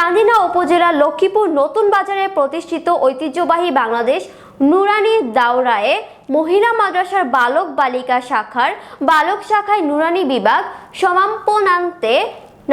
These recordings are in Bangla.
চান্দিনা উপজেলার লক্ষ্মীপুর নতুন বাজারে প্রতিষ্ঠিত ঐতিহ্যবাহী বাংলাদেশ নুরানি দাওরায়ে মহিলা মাদ্রাসার বালক বালিকা শাখায় নুরানি বিভাগ সমাপনান্তে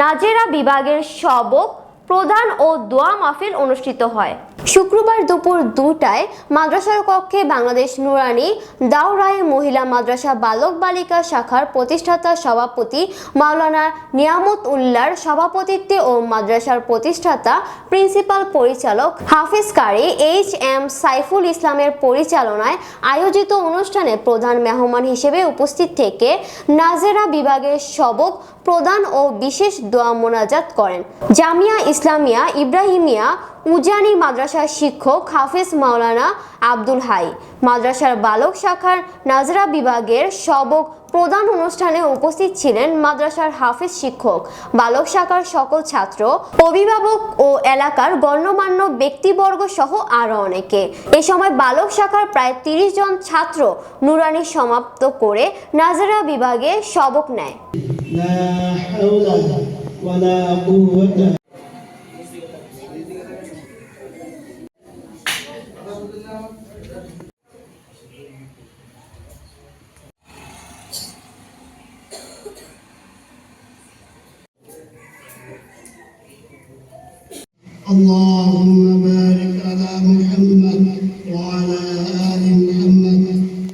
নাজেরা বিভাগের সবক প্রদান ও দোয়া মাহফিল অনুষ্ঠিত হয়। শুক্রবার দুপুর 2টায় মাদ্রাসার কক্ষে বাংলাদেশ নুরানি দাওরায়ে মহিলা মাদ্রাসা বালক বালিকা শাখার প্রতিষ্ঠাতা সভাপতি মাওলানা নিয়ামত উল্লাহর সভাপতিত্বে ও মাদ্রাসার প্রতিষ্ঠাতা প্রিন্সিপাল পরিচালক হাফিজ কারি HM সাইফুল ইসলামের পরিচালনায় আয়োজিত অনুষ্ঠানে প্রধান মেহমান হিসেবে উপস্থিত থেকে নাজেরা বিভাগের সবক প্রদান ও বিশেষ দোয়া মোনাজাত করেন। জামিয়া ইসলামিয়া ইব্রাহিমিয়া উজানি মাদ্রাসার শিক্ষক হাফিজ মাওলানা আব্দুল হাই, মাদ্রাসার বালক শাখার নাজরা বিভাগের সবক প্রদান অনুষ্ঠানে উপস্থিত ছিলেন মাদ্রাসার হাফিজ শিক্ষক, বালক শাখার সকল ছাত্র, অভিভাবক ও এলাকার গণ্যমান্য ব্যক্তিবর্গ সহ আরো অনেকে। এ সময় বালক শাখার প্রায় 30 জন ছাত্র নুরানি সমাপ্ত করে নাজরা বিভাগে সবক নেয়। اللهم